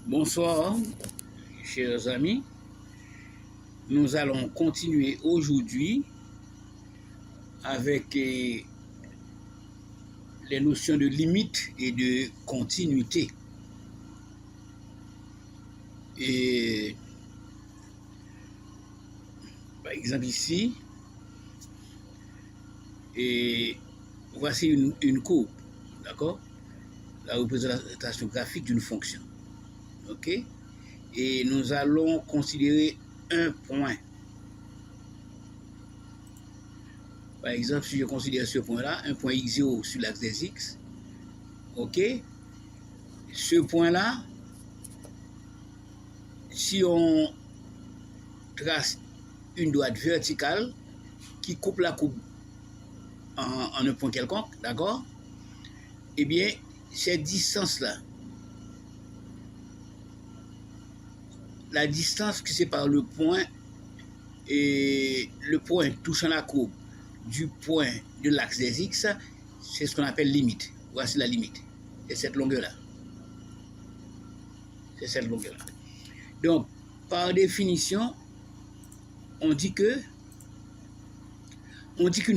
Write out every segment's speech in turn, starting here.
Bonsoir, chers amis. Nous allons continuer aujourd'hui avec les notions de limite et de continuité. Et par exemple ici, et voici une courbe, d'accord? La représentation graphique d'une fonction. OK? Et nous allons considérer un point. Par exemple, si je considère ce point-là, un point x0 sur l'axe des x, OK? Ce point-là, si on trace une droite verticale qui coupe la courbe en un point quelconque, d'accord? Eh bien, cette distance-là, la distance qui sépare le point et le point touchant la courbe du point de l'axe des x, c'est ce qu'on appelle limite. Voici la limite. C'est cette longueur-là. C'est cette longueur-là. Donc, par définition, on dit qu'une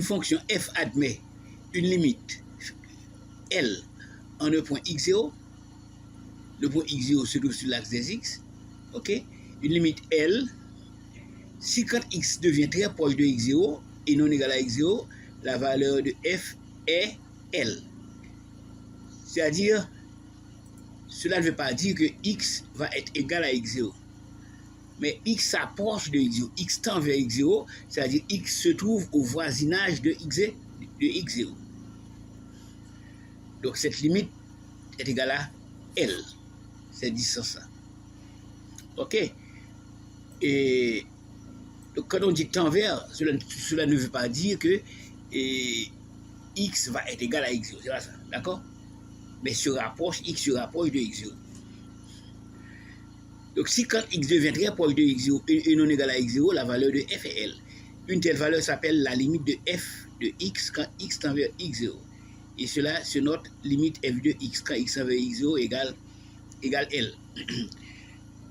fonction f admet une limite L en un point x0. Le point x0 se trouve sur l'axe des x. OK? Une limite L. Si quand x devient très proche de x0 et non égal à x0, la valeur de f est L. C'est-à-dire, cela ne veut pas dire que x va être égal à x0. Mais x s'approche de x0, x tend vers x0, c'est-à-dire x se trouve au voisinage de x0. Donc cette limite est égale à L, cette distance-là. OK? Et donc quand on dit tend vers, cela ne veut pas dire que x va être égal à x0, c'est pas ça, d'accord? Mais x se rapproche de x0. Donc si quand x devient très proche de x0 et non égal à x0, la valeur de f est L. Une telle valeur s'appelle la limite de f de x quand x tend vers x0. Et cela se note limite f de x quand x tend vers x0 égale L.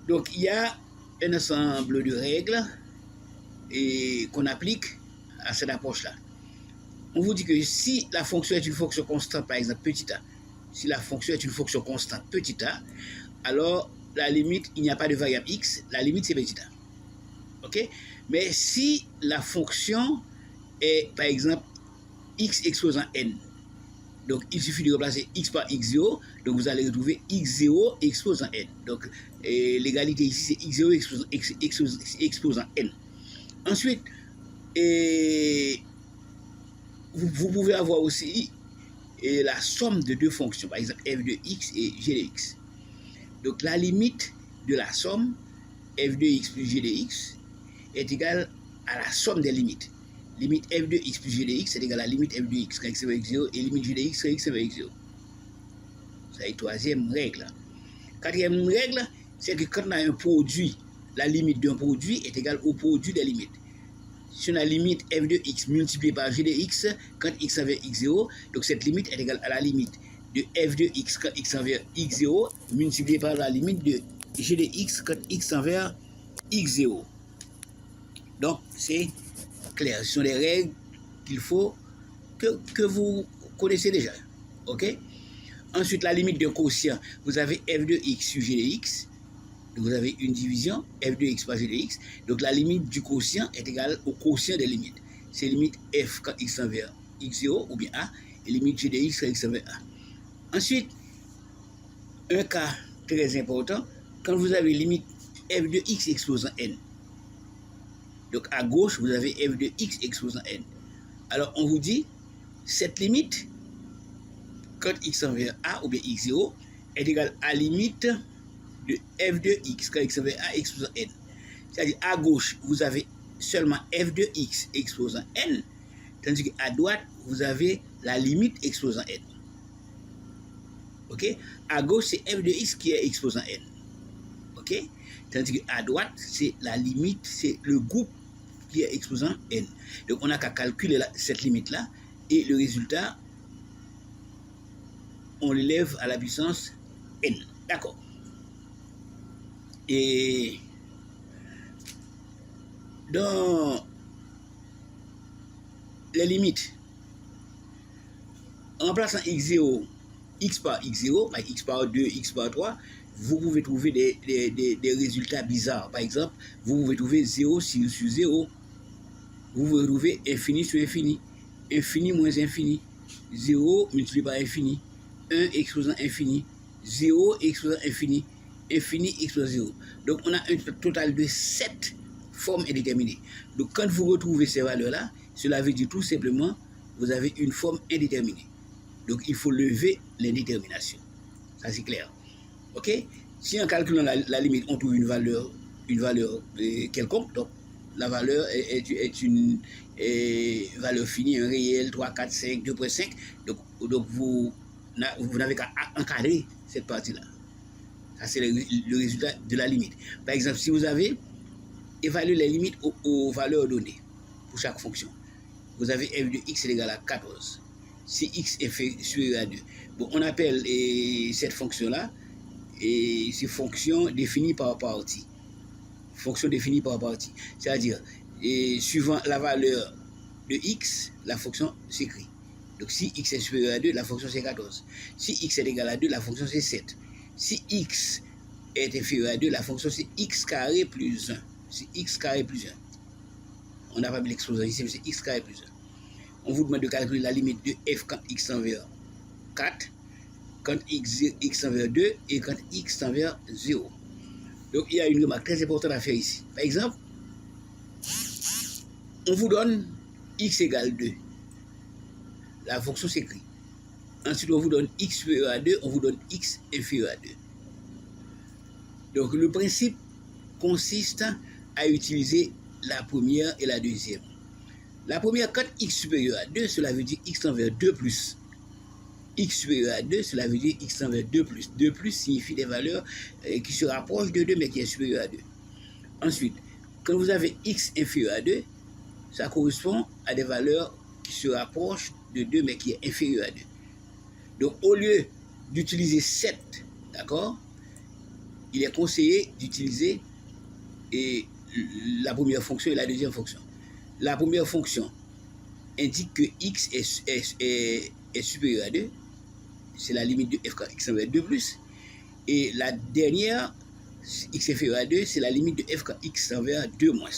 Donc il y a un ensemble de règles qu'on applique à cette approche-là. On vous dit que si la fonction est une fonction constante, par exemple petit a, si la fonction est une fonction constante petit a, alors la limite, il n'y a pas de variable x, la limite c'est petit a. OK? Mais si la fonction est, par exemple, x exposant n, donc il suffit de remplacer x par x0, donc vous allez retrouver x0 exposant n. Donc l'égalité ici c'est x0 exposant n. Ensuite, vous pouvez avoir aussi la somme de deux fonctions, par exemple f de x et g de x. Donc la limite de la somme f de x plus g de x est égale à la somme des limites. Limite f de x plus g de x est égale à la limite f de x quand x est vers x0 et limite g de x quand x est vers x0. C'est la troisième règle. Quatrième règle, c'est que quand on a un produit, la limite d'un produit est égale au produit des limites. Si on a la limite f de x multipliée par g de x quand x est vers x0, donc cette limite est égale à la limite de f de x quand x est vers x0 multipliée par la limite de g de x quand x est vers x0. Donc c'est clair, ce sont des règles qu'il faut que vous connaissez déjà. OK? Ensuite, la limite d'un quotient, vous avez f de x sur g de x. Donc vous avez une division, f de x par g de x. Donc la limite du quotient est égale au quotient des limites. C'est limite f quand x tend vers x0 ou bien a, et limite g de x quand x tend vers a. Ensuite, un cas très important, quand vous avez limite f de x exposant n. Donc à gauche, vous avez f de x exposant n. Alors on vous dit, cette limite, quand x tend vers a ou bien x0, est égale à la limite de f de x quand x tend vers a exposant n. C'est-à-dire à gauche, vous avez seulement f de x exposant n, tandis qu'à droite, vous avez la limite exposant n. OK? À gauche, c'est f de x qui est exposant n. OK? Tandis qu'à droite, c'est la limite, c'est le groupe qui est exposant n. Donc on n'a qu'à calculer cette limite-là, et le résultat, on l'élève à la puissance n. D'accord. Et dans les limites, en remplaçant x0, x par x0, x par 2, x par 3, vous pouvez trouver des résultats bizarres. Par exemple, vous pouvez trouver 0 sur 0, vous pouvez trouver infini sur infini, infini moins infini, 0 multiplié par infini, 1 exposant infini, 0 exposant infini, infini exposant 0. Donc on a un total de 7 formes indéterminées. Donc quand vous retrouvez ces valeurs-là, cela veut dire tout simplement vous avez une forme indéterminée. Donc il faut lever l'indétermination. Ça c'est clair. Ok? Si en calculant la limite, on trouve une valeur quelconque, donc la valeur est une valeur finie, un réel, 3, 4, 5, 2.5. Donc vous n'avez qu'à encadrer cette partie-là. Ça, c'est le résultat de la limite. Par exemple, si vous avez évalué les limites aux valeurs données pour chaque fonction, vous avez f de x est égal à 14. Si x est supérieur à 2. Bon, on appelle cette fonction-là et c'est fonction définie par partie. Fonction définie par partie. C'est-à-dire, suivant la valeur de x, la fonction s'écrit. Donc, si x est supérieur à 2, la fonction c'est 14. Si x est égal à 2, la fonction c'est 7. Si x est inférieur à 2, la fonction c'est x carré plus 1. C'est x carré plus 1. On n'a pas mis l'exposant ici, mais c'est x carré plus 1. On vous demande de calculer la limite de f quand x tend vers 4, quand x tend vers 2 et quand x tend vers 0. Donc, il y a une remarque très importante à faire ici. Par exemple, on vous donne x égale 2. La fonction s'écrit. Ensuite, on vous donne x supérieur à 2, on vous donne x inférieur à 2. Donc, le principe consiste à utiliser la première et la deuxième. La première, quand x supérieur à 2, cela veut dire x tend vers 2 plus. X supérieur à 2, cela veut dire x tend vers 2 plus. 2 plus signifie des valeurs qui se rapprochent de 2, mais qui est supérieur à 2. Ensuite, quand vous avez x inférieur à 2, ça correspond à des valeurs qui se rapprochent de 2, mais qui est inférieur à 2. Donc, au lieu d'utiliser 7, d'accord, il est conseillé d'utiliser la première fonction et la deuxième fonction. La première fonction indique que x est supérieur à 2. C'est la limite de f quand x tend vers 2 plus. Et la dernière, x inférieur à 2, c'est la limite de f quand x tend vers 2 moins.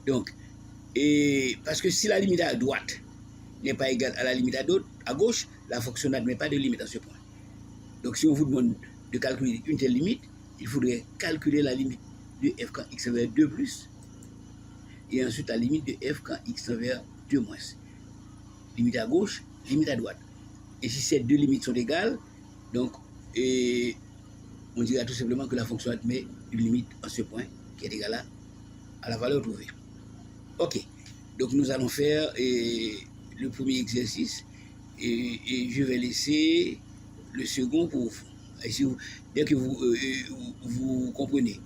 Donc, parce que si la limite à droite n'est pas égale à la limite à gauche, la fonction n'admet pas de limite à ce point. Donc, si on vous demande de calculer une telle limite, il faudrait calculer la limite de f quand x tend vers 2 plus et ensuite la limite de f quand x tend vers 2 moins. Limite à gauche, limite à droite. Et si ces deux limites sont égales, donc on dira tout simplement que la fonction admet une limite en ce point qui est égale à la valeur trouvée. Ok, donc nous allons faire le premier exercice et je vais laisser le second pour vous. Dès que vous comprenez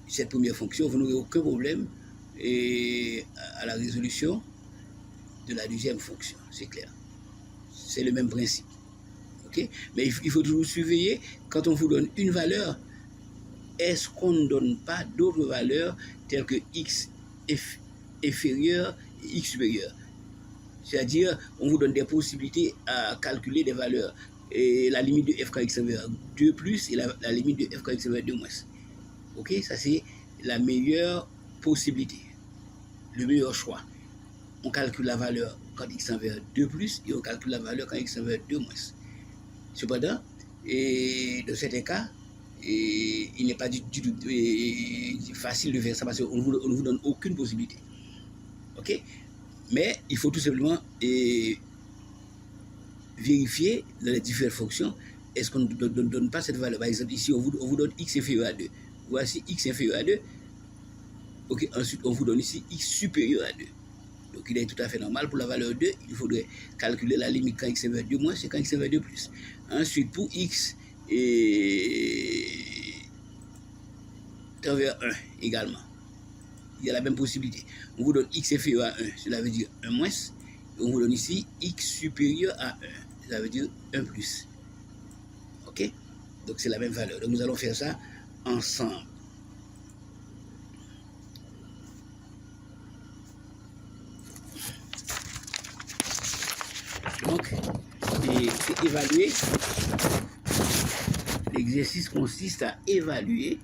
cette première fonction, vous n'aurez aucun problème à la résolution de la deuxième fonction, c'est clair. C'est le même principe. Okay? Mais il faut toujours surveiller, quand on vous donne une valeur, est-ce qu'on ne donne pas d'autres valeurs telles que x inférieur et x supérieur? C'est-à-dire, on vous donne des possibilités à calculer des valeurs. Et la limite de f quand x tend vers 2 plus et la limite de f quand x tend vers 2 moins. Ok, ça c'est la meilleure possibilité, le meilleur choix. On calcule la valeur quand x tend vers 2 plus et on calcule la valeur quand x tend vers 2 moins. Cependant, dans certains cas, il n'est pas du tout facile de faire ça parce qu'on ne vous donne aucune possibilité. Ok? Mais il faut tout simplement vérifier dans les différentes fonctions, est-ce qu'on ne donne pas cette valeur. Par exemple, ici, on vous donne x inférieur à 2. Voici x inférieur à 2. Ok, ensuite, on vous donne ici x supérieur à 2. Donc, il est tout à fait normal pour la valeur 2, il faudrait calculer la limite quand x est vers 2 moins et quand x est vers 2 plus. Ensuite, pour x tend vers 1 également, il y a la même possibilité. On vous donne x inférieur à 1, cela veut dire 1 moins. Et on vous donne ici x supérieur à 1, cela veut dire 1 plus. Ok? Donc, c'est la même valeur. Donc, nous allons faire ça ensemble. Donc, c'est évaluer. L'exercice consiste à évaluer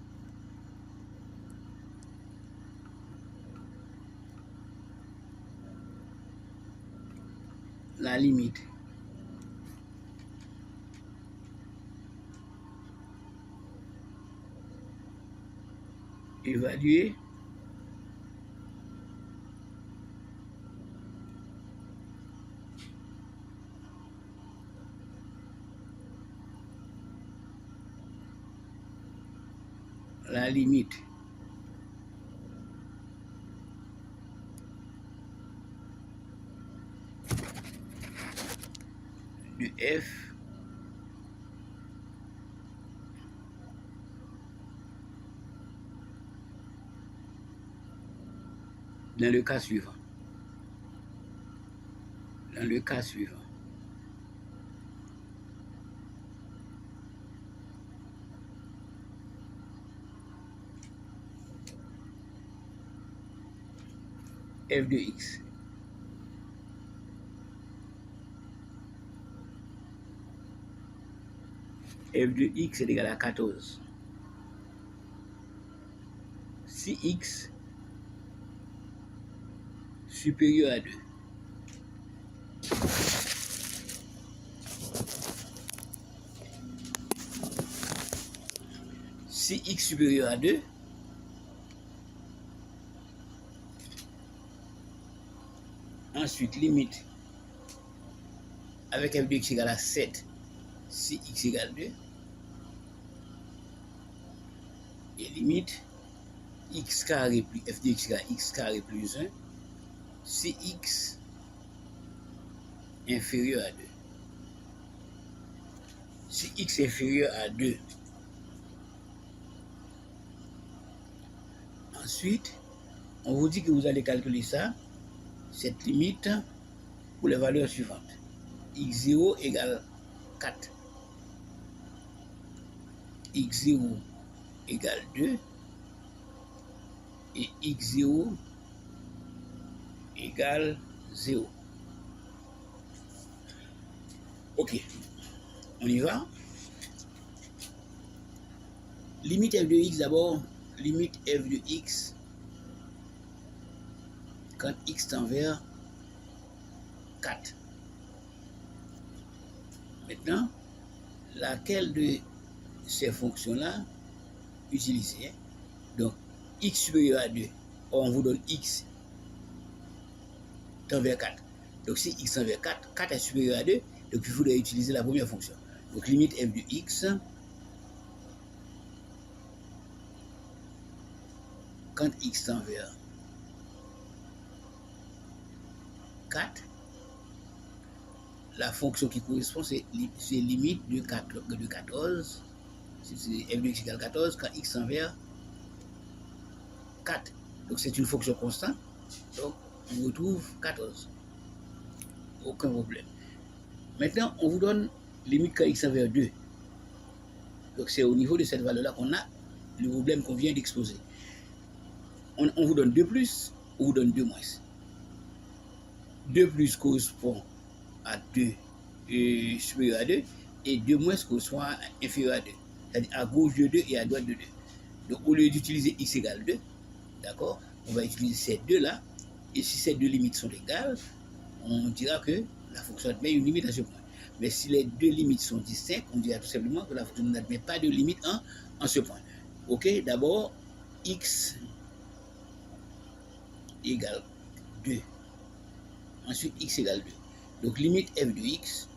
la limite évaluer la limite de f dans le cas suivant. Dans le cas suivant. F de x f de x est égal à 14. Si x supérieur à 2. Si x supérieur à 2, ensuite limite avec f de x égale à 7 si x égale 2, et limite x carré plus f de x égale à x carré plus 1 si x inférieur à 2. Si x est inférieur à 2, ensuite, on vous dit que vous allez calculer ça, cette limite, pour les valeurs suivantes. x0 égale 4. x0 égale 2. Et x0 égale 0. Ok, on y va. Limite f de x d'abord, limite f de x quand x tend vers 4. Maintenant, laquelle de ces fonctions-là utiliser? Donc, x supérieur à 2, on vous donne x tend vers 4. Donc, si x tend vers 4, 4 est supérieur à 2, donc il faudrait utiliser la première fonction. Donc, limite f de x quand x tend vers 4, la fonction qui correspond, c'est limite de 14. C'est f de x égale 14 quand x tend vers 4. Donc c'est une fonction constante. Donc on retrouve 14. Aucun problème. Maintenant, on vous donne limite quand x tend vers 2. Donc c'est au niveau de cette valeur-là qu'on a le problème qu'on vient d'exposer. On vous donne 2 plus, on vous donne 2 moins. 2 plus correspond à 2 supérieur à 2 et 2 moins correspond à inférieur à 2. C'est-à-dire à gauche de 2 et à droite de 2. Donc au lieu d'utiliser x égale 2, d'accord, on va utiliser ces deux-là. Et si ces deux limites sont égales, on dira que la fonction admet une limite à ce point. Mais si les deux limites sont distinctes, on dira tout simplement que la fonction n'admet pas de limite en ce point. Ok, d'abord, x égale 2. Ensuite, x égale 2. Donc, limite f de x,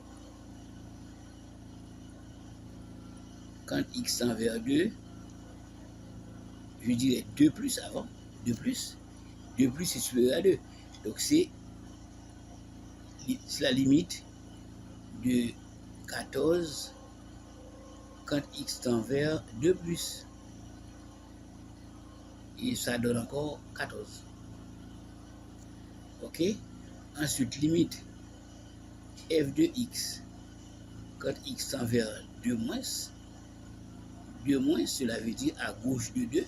quand x tend vers 2, je dirais 2 plus avant, 2 plus. 2 plus est supérieur à 2. Donc, c'est la limite de 14 quand x tend vers 2 plus. Et ça donne encore 14. Ok? Ensuite, limite f de x quand x tend vers 2 moins. 2 moins, cela veut dire à gauche de 2.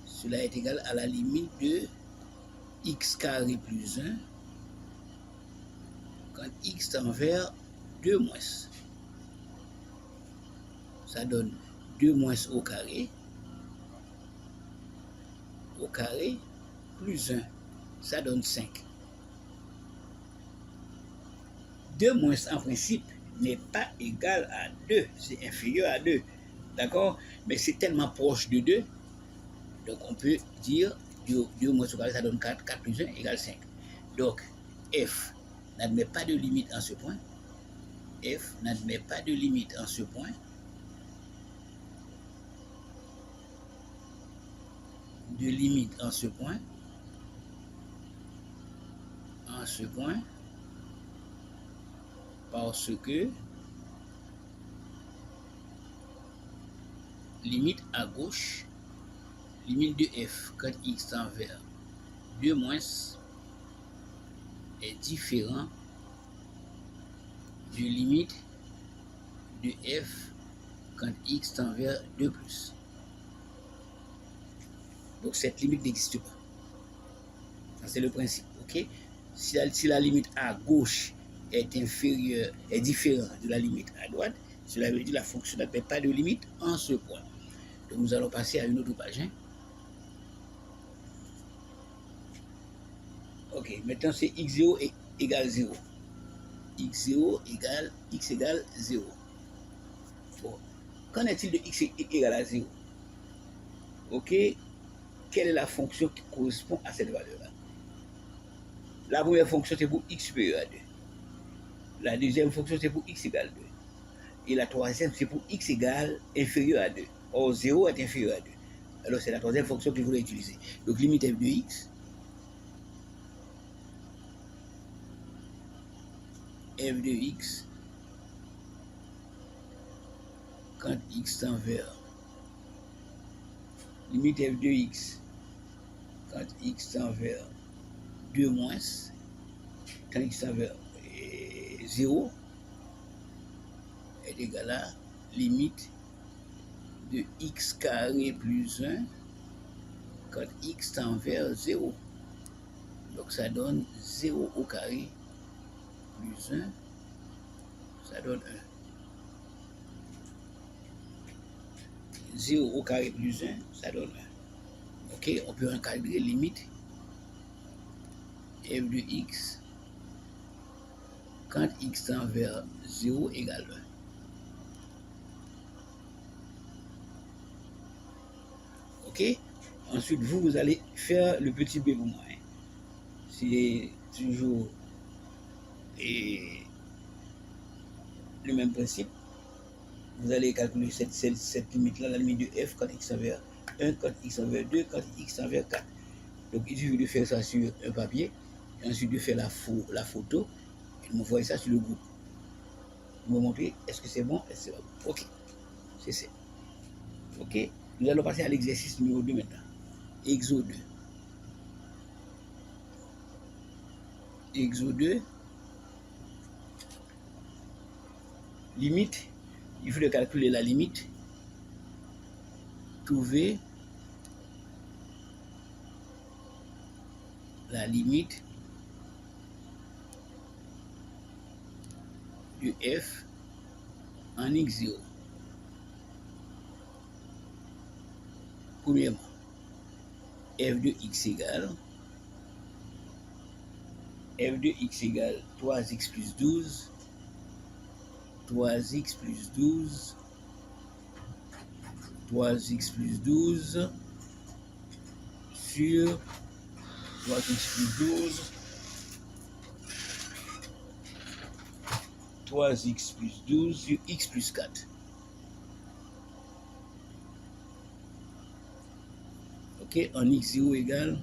Cela est égal à la limite de x carré plus 1 quand x tend vers 2 moins. Ça donne 2 moins au carré plus 1. Ça donne 5. 2 moins en principe n'est pas égal à 2, c'est inférieur à 2. D'accord? Mais c'est tellement proche de 2, donc on peut dire 2 moins au carré, ça donne 4, 4 plus 1 égale 5. Donc, f n'admet pas de limite en ce point. F n'admet pas de limite en ce point. De limite en ce point. En ce point. Parce que limite à gauche, limite de f quand x tend vers 2 moins est différent de limite de f quand x tend vers 2 plus. Donc cette limite n'existe pas. Ça c'est le principe, ok? Si la limite à gauche est inférieure, est différente de la limite à droite, cela veut dire que la fonction n'admet pas de limite en ce point. Donc nous allons passer à une autre page. Hein? Ok, maintenant c'est x0 égale 0. x0 égale x égale 0. Bon, qu'en est-il de x égale à 0? Ok, quelle est la fonction qui correspond à cette valeur-là? La première fonction c'est pour x supérieur à 2. La deuxième fonction c'est pour x égale 2. Et la troisième c'est pour x égale inférieur à 2. Or 0 est inférieur à 2. Alors c'est la troisième fonction qu'il faudrait utiliser. Donc limite f de x. F de x quand x tend vers limite f de x quand x tend vers 2 moins quand x tend vers 0 est égal à limite de x carré plus 1 quand x tend vers 0. Donc ça donne 0 au carré plus 1, ça donne 1. 0 au carré plus 1, ça donne 1. Ok, on peut encadrer limite f de x quand x tend vers 0 égale 1. Ok, ensuite vous allez faire le petit b pour moi. Hein. C'est toujours le même principe. Vous allez calculer cette limite-là, la limite de f quand x tend vers 1, quand x tend vers 2, quand x tend vers 4. Donc il suffit de faire ça sur un papier, et ensuite de faire la photo, et de m'envoyer ça sur le groupe. Vous me montrer est-ce que c'est bon, est-ce que c'est pas bon. Ok, c'est ça. Ok, nous allons passer à l'exercice numéro 2 maintenant. Exo 2. Exo 2. Limite, il faut calculer la limite. Trouver la limite de f en x0. Premièrement, f de x égale 3x plus 12, 3x plus 12, 3x plus 12 sur 3x plus 12, 3x plus 12 sur x plus 4. Ok, en x0 égale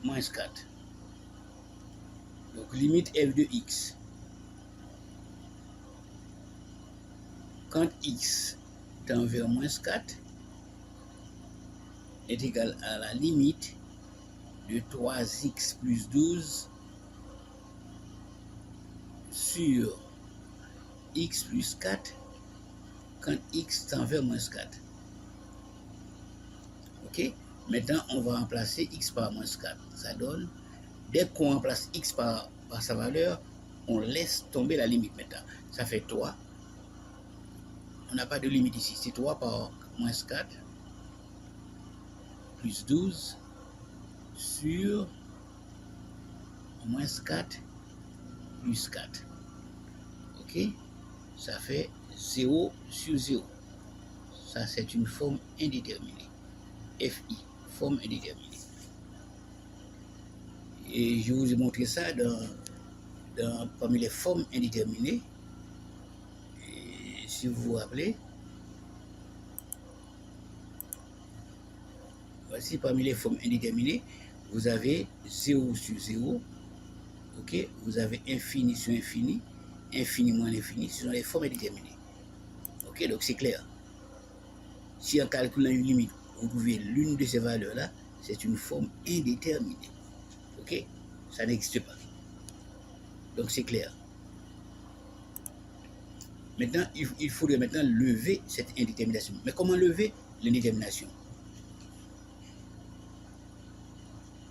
moins 4. Donc limite f de x. Quand x tend vers moins 4 est égal à la limite de 3x plus 12 sur x plus 4 quand x tend vers moins 4. Ok? Maintenant, on va remplacer x par moins 4. Ça donne, dès qu'on remplace x par sa valeur, on laisse tomber la limite maintenant. Ça fait 3. On n'a pas de limite ici. C'est 3 par moins 4 plus 12 sur moins 4 plus 4. Ok? Ça fait 0 sur 0. Ça, c'est une forme indéterminée. FI, forme indéterminée. Et je vous ai montré ça parmi les formes indéterminées. Et si vous vous rappelez, voici parmi les formes indéterminées, vous avez 0 sur 0, ok, vous avez infini sur infini, infini moins l'infini, ce sont les formes indéterminées. Ok, donc c'est clair. Si en calculant une limite, vous trouvez l'une de ces valeurs-là, c'est une forme indéterminée. Ok, ça n'existe pas. Donc c'est clair. Maintenant, il faudrait maintenant lever cette indétermination. Mais comment lever l'indétermination?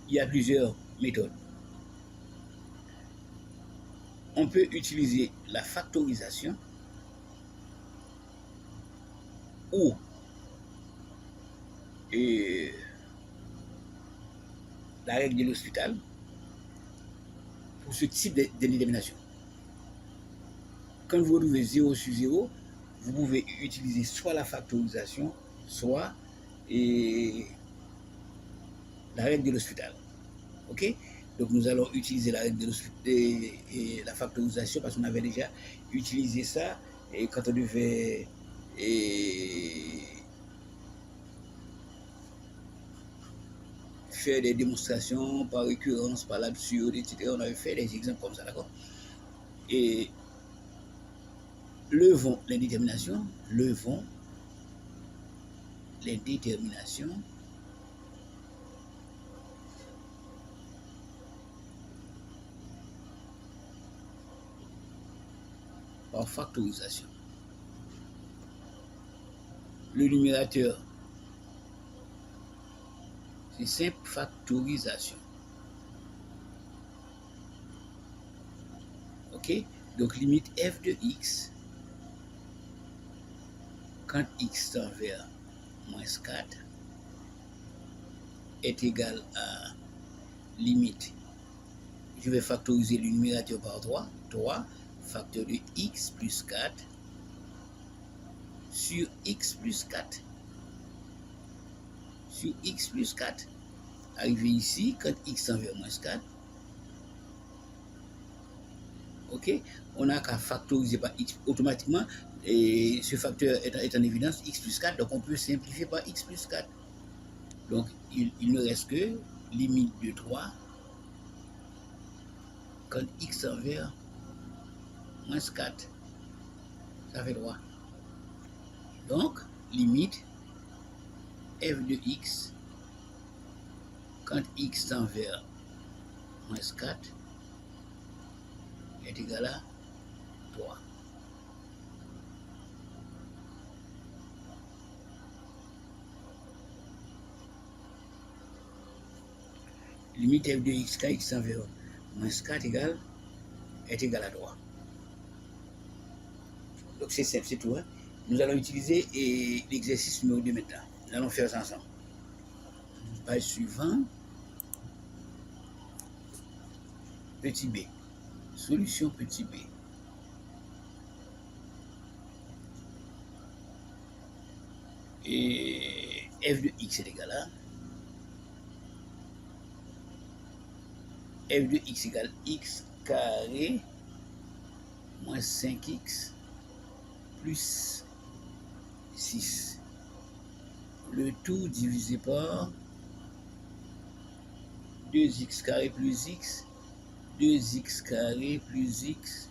Il y a plusieurs méthodes. On peut utiliser la factorisation ou la règle de l'hospital pour ce type d'indétermination. Quand vous retrouvez 0 sur 0, vous pouvez utiliser soit la factorisation, soit la règle de l'hospital. Ok? Donc nous allons utiliser la règle de la factorisation parce qu'on avait déjà utilisé ça et quand on devait faire des démonstrations par récurrence, par l'absurde, etc. On avait fait des exemples comme ça, d'accord? Et levons l'indétermination, par factorisation. Le numérateur, c'est simple factorisation. Ok? Donc limite f de x quand x tend vers moins 4 est égal à limite. Je vais factoriser le numérateur par 3. 3 facteur de x plus 4 sur x plus 4 sur x plus 4. Arrivé ici, quand x tend vers moins 4, ok, on n'a qu'à factoriser par x automatiquement, et ce facteur est en évidence, x plus 4, donc on peut simplifier par x plus 4. Donc il ne reste que limite de 3 quand x tend vers moins 4. Ça fait 3. Donc, limite f de x quand x tend vers moins 4 est égal à 3. Limite f de x quand x tend vers moins 4 est égal à 3. Donc c'est simple, c'est tout. Hein? Nous allons utiliser l'exercice numéro 2 maintenant. Nous allons faire ça ensemble. Page suivante. Petit b. Solution petit b. Et f de x est égal à f de x égale x carré moins 5x plus 6. Le tout divisé par 2x carré plus x, 2x carré plus x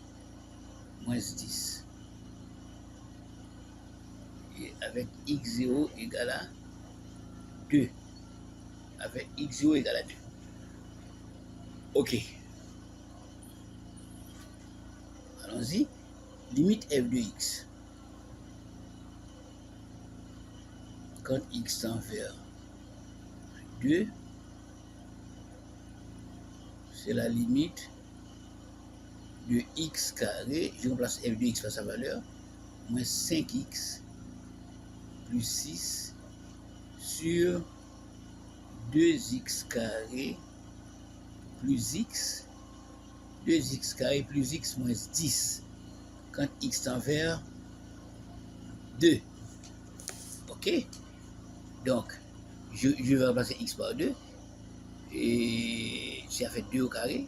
moins 10. Et avec x0 égale à 2. Avec x0 égale à 2. Ok. Allons-y. limite f de x, quand x tend vers 2, c'est la limite de x carré, je remplace f de x par sa valeur, moins 5x plus 6 sur 2x carré plus x, 2x carré plus x moins 10, quand x tend vers 2. Ok? Donc, je vais remplacer x par 2, et ça fait 2 au carré,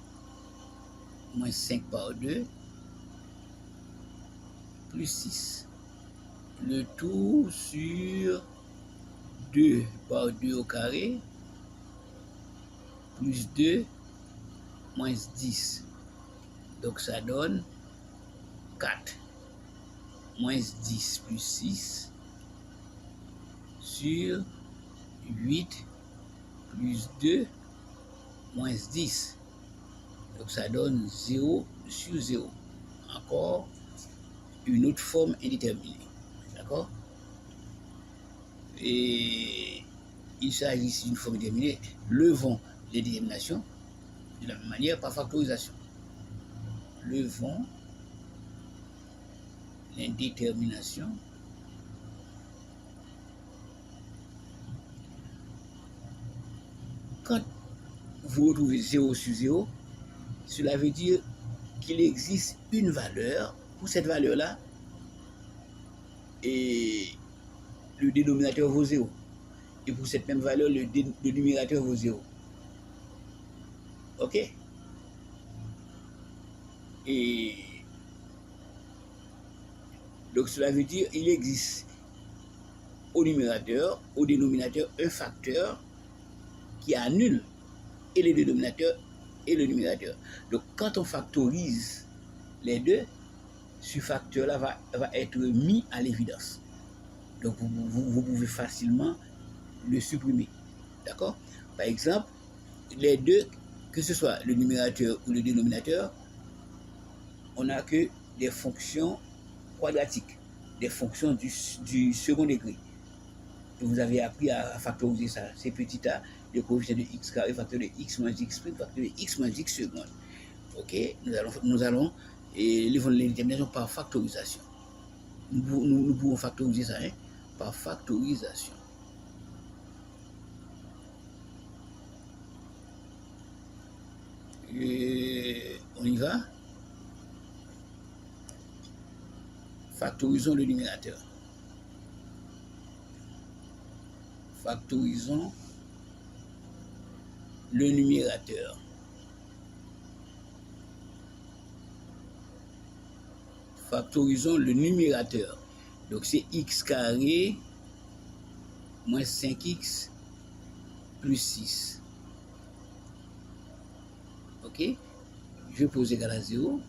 moins 5 par 2, plus 6. Le tout sur 2 par 2 au carré, plus 2, moins 10. Donc ça donne 4. Moins 10 plus 6 sur 8 plus 2 moins 10. Donc ça donne 0 sur 0. Encore une autre forme indéterminée. D'accord? Et il s'agit ici d'une forme indéterminée. Levons les déterminations de la même manière par factorisation. Levons l'indétermination quand vous retrouvez 0 sur 0, cela veut dire qu'il existe une valeur. Pour cette valeur-là, et le dénominateur vaut 0. Et pour cette même valeur, le numérateur vaut 0. Ok? Et donc cela veut dire qu'il existe au numérateur, au dénominateur, un facteur qui annule et le dénominateur et le numérateur. Donc quand on factorise les deux, ce facteur-là va être mis à l'évidence. Donc vous pouvez facilement le supprimer. D'accord? Par exemple, les deux, que ce soit le numérateur ou le dénominateur, on n'a que des fonctions quadratiques, des fonctions du second degré. Et vous avez appris à factoriser ça. C'est petit a, le coefficient de x carré, facteur de x moins x prime, facteur de x moins x seconde. Ok? Nous allons et les déterminations par factorisation. Nous pouvons factoriser ça, hein, par factorisation. Et on y va. Factorisons le numérateur. Factorisons le numérateur. Factorisons le numérateur. Donc c'est x carré moins 5x plus 6. Ok? Je pose égal à 0.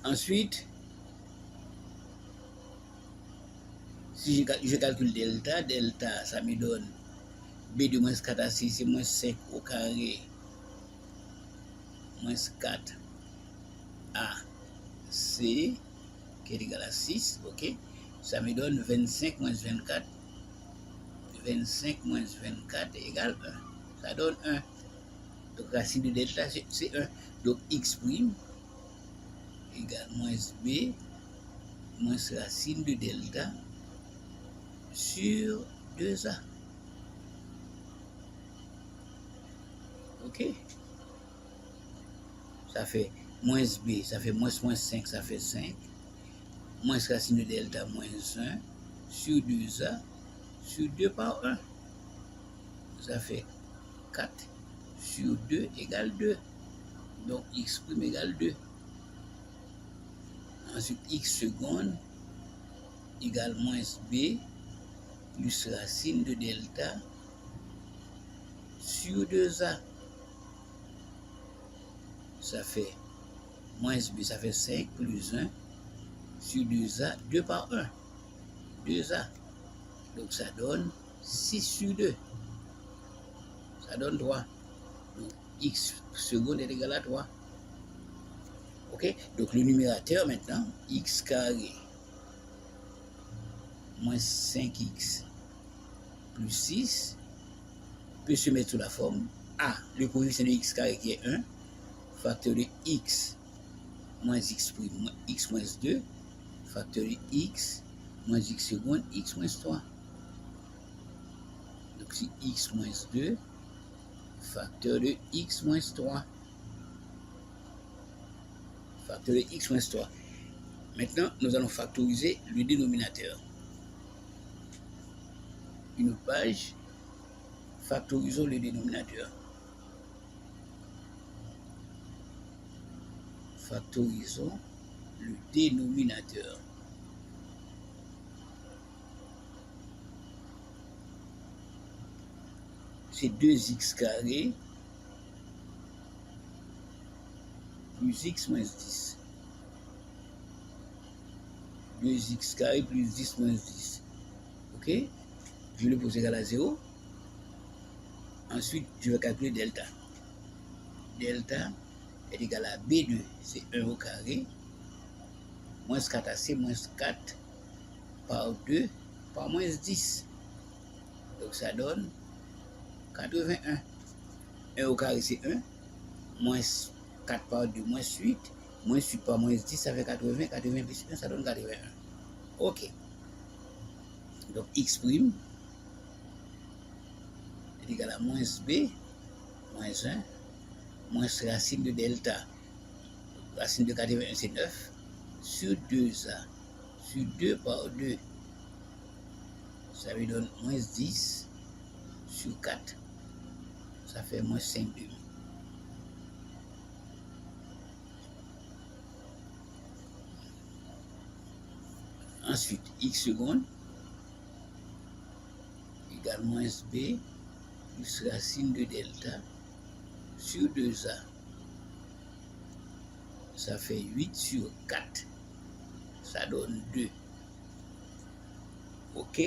Ensuite, si je calcule delta, ça me donne b de moins 4ac, c'est moins 5 au carré, moins 4 ac, qui est égal à 6, ok? Ça me donne 25 moins 24. 25 moins 24 égale 1. Ça donne 1. Donc racine de delta, c'est 1. Donc x' égale moins b moins racine de delta sur 2a. Ok? Ça fait moins b, ça fait moins 5, ça fait 5. Moins racine de delta, moins 1 sur 2a sur 2 par 1. Ça fait 4 sur 2 égale 2. Donc x' égale 2. Ensuite, x seconde égale moins b plus racine de delta sur 2a. Ça fait moins b, ça fait 5 plus 1 sur 2a, 2 par 1. 2a. Donc ça donne 6 sur 2. Ça donne 3. Donc x seconde est égal à 3. Ok? Donc le numérateur maintenant, x carré moins 5x plus 6 peut se mettre sous la forme A, le coefficient de x carré qui est 1, facteur de x moins x prime moins x moins 2, facteur de x moins x seconde, x moins 3. Donc c'est x moins 2, facteur de x moins 3. Facteur de x moins 3. Maintenant, nous allons factoriser le dénominateur. Une autre page, factorisons le dénominateur. Factorisons le dénominateur. C'est 2x carré plus x moins 10. 2x carré plus 10 moins 10. Ok? Je le pose égal à 0. Ensuite, je vais calculer delta. Delta est égal à B2, c'est 1 au carré, moins 4AC, moins 4 par 2 par moins 10. Donc ça donne 81. 1 au carré c'est 1, moins 4 par 2, moins 8, moins 8 par moins 10, ça fait 80, 80 plus 1, ça donne 81. Ok. Donc x' est égal à moins b, moins 1, moins racine de delta. Racine de 81 c'est 9, sur 2a, sur 2 par 2, ça lui donne moins 10, sur 4, ça fait moins 5 demi. Ensuite, x seconde égale moins b plus racine de delta sur 2a. Ça fait 8 sur 4. Ça donne 2. OK?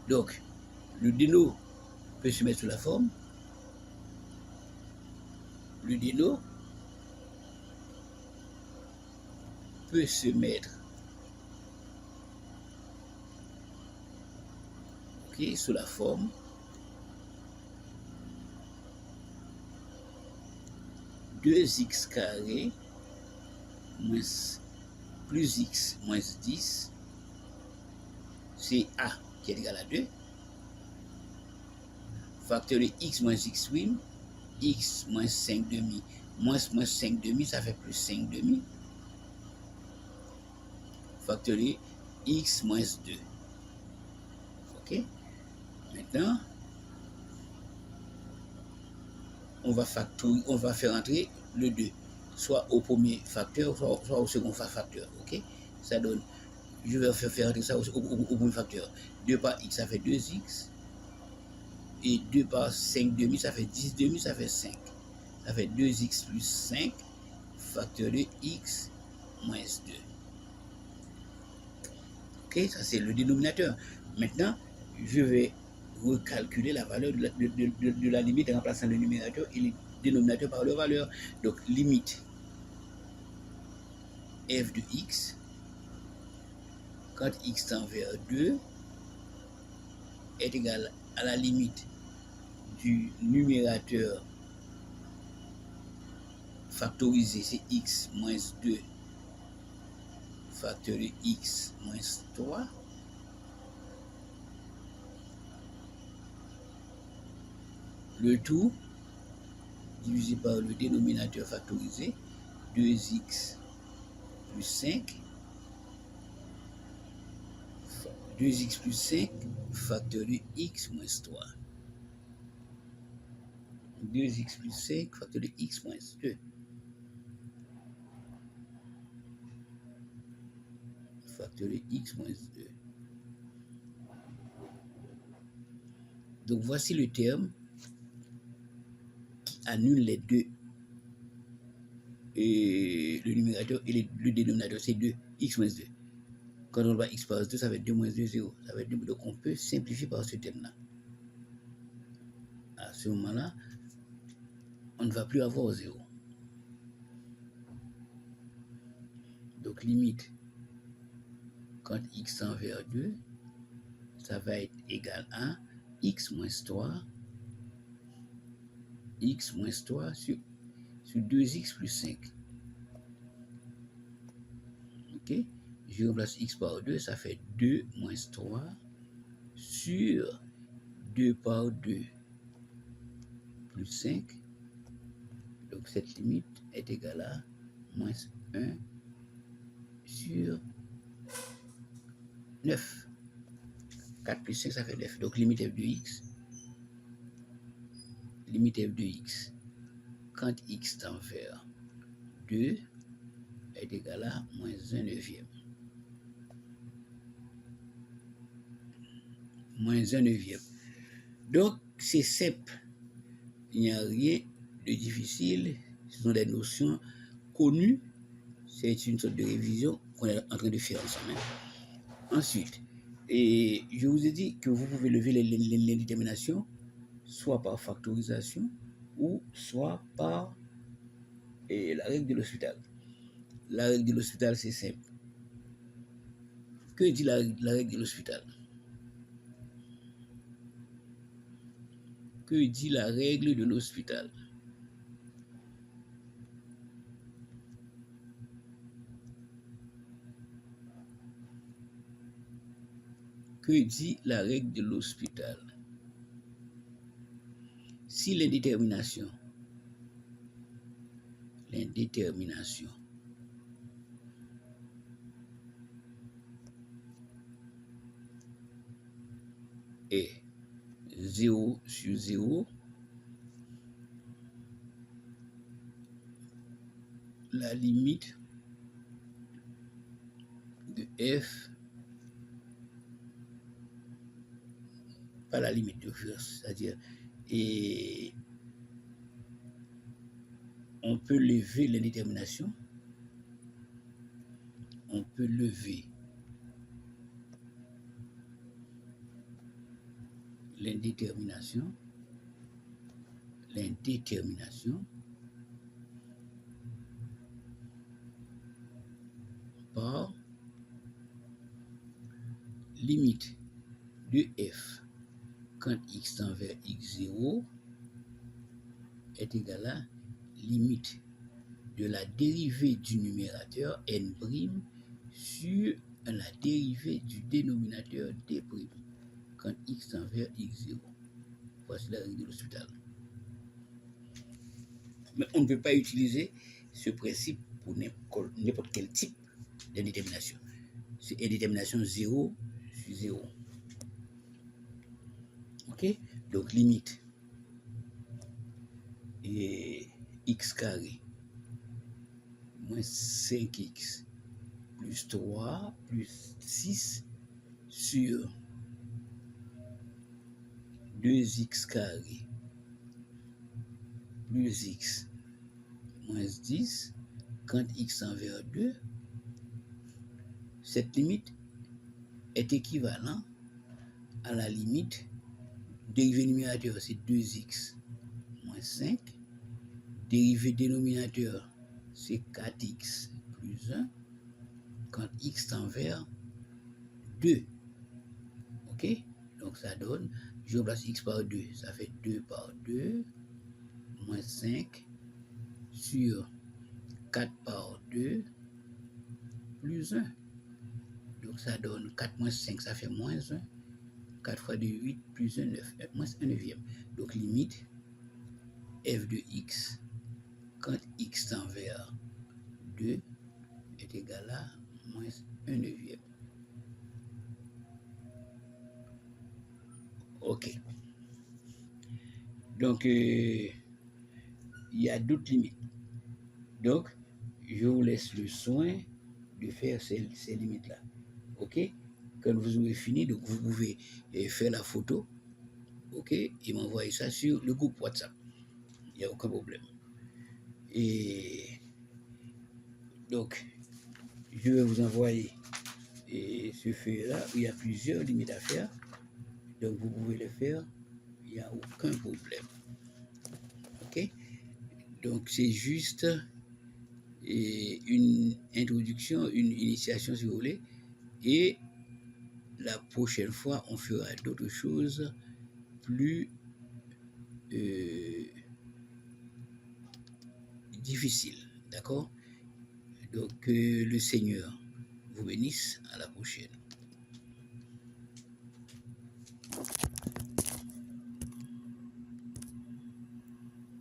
Donc, le déno peut se mettre sous la forme. Le déno peut se mettre sous la forme de 2x carré plus x moins 10, c'est A qui est égal à 2, facteur de x moins x prime, x moins 5 demi, moins 5 demi, ça fait plus 5 demi, facteur de x moins 2. OK? Maintenant, on va faire entrer le 2, soit au premier facteur, soit au second facteur. OK? Ça donne, je vais faire entrer ça au premier facteur. 2 par x, ça fait 2x. Et 2 par 5 demi, ça fait 10 demi, ça fait 5. Ça fait 2x plus 5, facteur de x moins 2. OK? Ça, c'est le dénominateur. Maintenant, je vais recalculer la valeur de la limite en remplaçant le numérateur et le dénominateur par leur valeur. Donc, limite f de x, quand x tend vers 2, est égal à la limite du numérateur factorisé, c'est x moins 2, facteur de x moins 3, le tout divisé par le dénominateur factorisé, 2x plus 5, 2x plus 5, facteur de x moins 3. 2x plus 5, facteur de x moins 2. Facteur de x moins 2. Donc voici le terme qui annule les deux. Et le numérateur et le dénominateur, c'est 2, x moins 2. Quand on va x par 2, ça va être 2 moins 2, 0. Ça va être 2. Donc on peut simplifier par ce terme-là. À ce moment-là, on ne va plus avoir 0. Donc, limite, quand x tend vers 2, ça va être égal à x moins 3 sur 2x plus 5. Ok? Je remplace x par 2, ça fait 2 moins 3 sur 2 par 2 plus 5. Donc cette limite est égale à moins 1 sur 9. 4 plus 5, ça fait 9. Donc limite f de x. Limite f de x. Quand x tend vers 2 est égal à moins 1 neuvième. Moins 1 neuvième. Donc c'est simple. Il n'y a rien de difficile. Ce sont des notions connues. C'est une sorte de révision qu'on est en train de faire ensemble. Ensuite, et je vous ai dit que vous pouvez lever l'indétermination soit par factorisation ou soit par la règle de l'hospital. La règle de l'hospital, c'est simple. Que dit la règle de l'hospital? Que dit la règle de l'hospital? Que dit la règle de l'hospital? Si l'indétermination est 0 sur 0, la limite de f, pas la limite de f, c'est-à-dire, et on peut lever l'indétermination, on peut lever l'indétermination par limite de f quand x tend vers x0 est égal à limite de la dérivée du numérateur n' sur la dérivée du dénominateur d' quand x tend vers x0. Voici la règle de l'hospital. Mais on ne peut pas utiliser ce principe pour n'importe quel type d'indétermination. C'est indétermination 0 sur 0. Ok? Donc limite et x carré moins 5x plus 3 plus 6 sur 2x carré plus x moins 10 quand x tend vers 2, cette limite est équivalente à la limite dérivée numérateur, c'est 2x moins 5, dérivée dénominateur, c'est 4x plus 1 quand x tend vers 2. Ok? Donc ça donne, je remplace x par 2, ça fait 2 par 2, moins 5 sur 4 par 2, plus 1. Donc ça donne 4 moins 5, ça fait moins 1. 4 fois 2, 8, plus 1, 9, moins 1 neuvième. Donc limite f de x quand x tend vers 2 est égal à moins 1 neuvième. Ok. Donc, il y a d'autres limites. Donc, je vous laisse le soin de faire ces limites-là. Ok? Quand vous aurez fini, donc vous pouvez faire la photo. Ok? Et m'envoyer ça sur le groupe WhatsApp. Il n'y a aucun problème. Et donc, je vais vous envoyer ce feuille-là où il y a plusieurs limites à faire. Donc, vous pouvez le faire. Il n'y a aucun problème. Ok? Donc, c'est juste une introduction, une initiation si vous voulez, et la prochaine fois on fera d'autres choses plus difficiles, d'accord? Donc le Seigneur vous bénisse, à la prochaine.